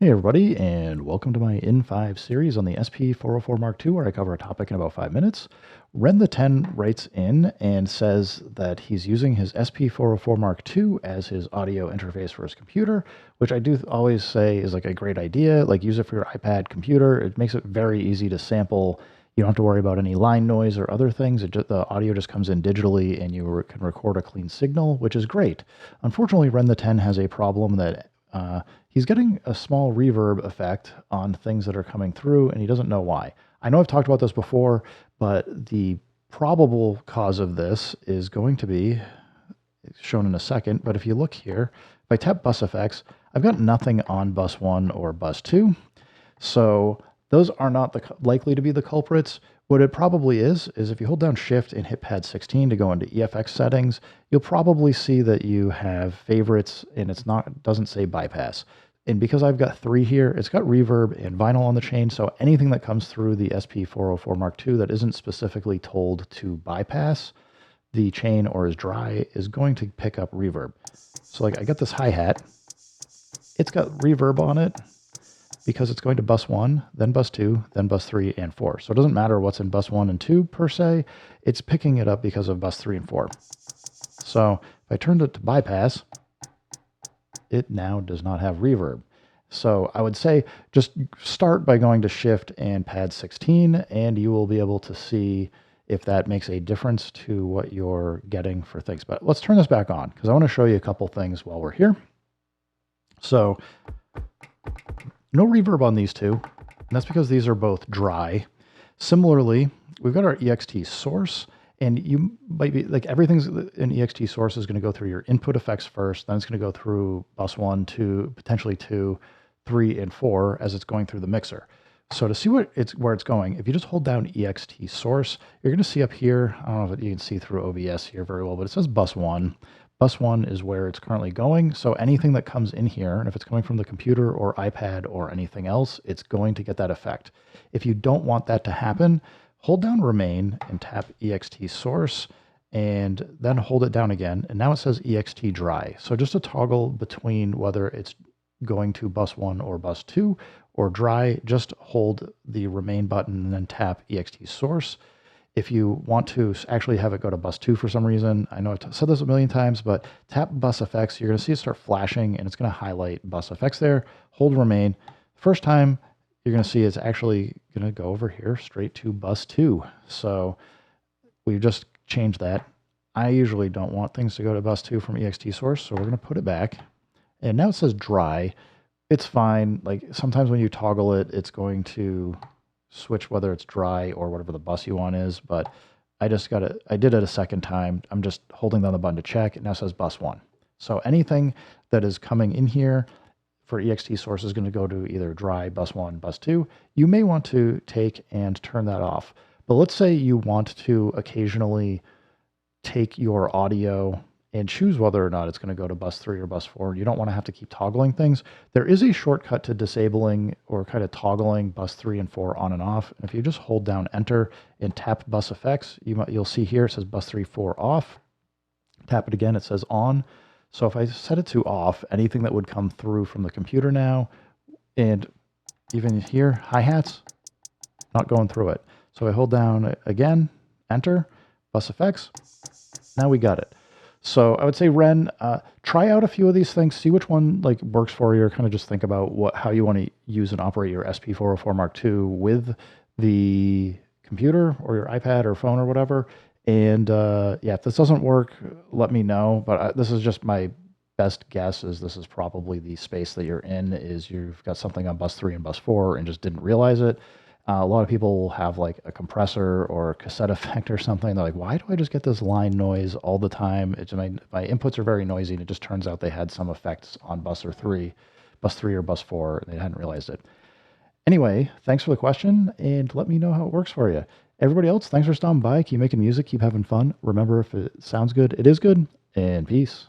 Hey everybody, and welcome to my N5 series on the SP404 Mark II, where I cover a topic in about 5 minutes. Ren the 10 writes in and says that he's using his SP404 Mark II as his audio interface for his computer, which I do always say is like a great idea. Like, use it for your iPad computer. It makes it very easy to sample. You don't have to worry about any line noise or other things. The audio just comes in digitally, and you can record a clean signal, which is great. Unfortunately, Ren the 10 has a problem that he's getting a small reverb effect on things that are coming through, and he doesn't know why. I know I've talked about this before, but the probable cause of this is going to be shown in a second. But if you look here, if I tap bus effects, I've got nothing on bus 1 or bus 2. So those are not likely to be the culprits. What it probably is if you hold down Shift and hit Pad 16 to go into EFX settings, you'll probably see that you have favorites and doesn't say bypass. And because I've got 3 here, it's got reverb and vinyl on the chain, so anything that comes through the SP404 Mark II that isn't specifically told to bypass the chain or is dry is going to pick up reverb. So like I got this hi-hat, it's got reverb on it, because it's going to bus 1, then bus 2, then bus 3, and 4. So it doesn't matter what's in bus 1 and 2 per se, it's picking it up because of bus 3 and 4. So if I turned it to bypass, it now does not have reverb. So I would say just start by going to Shift and Pad 16, and you will be able to see if that makes a difference to what you're getting for things. But let's turn this back on, because I want to show you a couple things while we're here. So no reverb on these two, and that's because these are both dry. Similarly, we've got our EXT source, and you might be like, everything's in EXT source is going to go through your input effects first, then it's going to go through bus 1, 2, potentially 2, 3, and 4 as it's going through the mixer. So to see where it's going, if you just hold down EXT source, you're going to see up here, I don't know if you can see through OBS here very well, but it says bus 1. Bus 1 is where it's currently going, so anything that comes in here, and if it's coming from the computer or iPad or anything else, it's going to get that effect. If you don't want that to happen, hold down Remain and tap EXT Source, and then hold it down again, and now it says EXT Dry. So just a toggle between whether it's going to bus 1 or bus 2 or dry, just hold the Remain button and then tap EXT Source. If you want to actually have it go to bus 2 for some reason, I know I've said this a million times, but tap bus effects, you're going to see it start flashing, and it's going to highlight bus effects there. Hold Remain. First time, you're going to see it's actually going to go over here straight to bus 2. So we've just changed that. I usually don't want things to go to bus 2 from EXT source, so we're going to put it back. And now it says dry. It's fine. Like, sometimes when you toggle it, it's going to switch whether it's dry or whatever the bus you want is, but I did it a second time. I'm just holding down the button to check. It now says bus 1. So anything that is coming in here for EXT source is going to go to either dry, bus 1, bus 2. You may want to take and turn that off. But let's say you want to occasionally take your audio and choose whether or not it's going to go to bus 3 or bus 4. You don't want to have to keep toggling things. There is a shortcut to disabling or kind of toggling bus 3 and 4 on and off. And if you just hold down Enter and tap bus effects, you'll see here it says bus 3, 4 off. Tap it again, it says on. So if I set it to off, anything that would come through from the computer now, and even here, hi-hats, not going through it. So I hold down again, Enter, bus effects. Now we got it. So I would say, Ren, try out a few of these things, see which one like works for you, or kind of just think about how you want to use and operate your SP404 Mark II with the computer or your iPad or phone or whatever. And yeah, if this doesn't work, let me know. But this is just my best guess, is this is probably the space that you're in, is you've got something on bus 3 and bus 4 and just didn't realize it. A lot of people will have like a compressor or a cassette effect or something. They're like, why do I just get this line noise all the time? My inputs are very noisy, and it just turns out they had some effects on bus 3 or bus 4, and they hadn't realized it. Anyway, thanks for the question, and let me know how it works for you. Everybody else, thanks for stopping by. Keep making music, keep having fun. Remember, if it sounds good, it is good, and peace.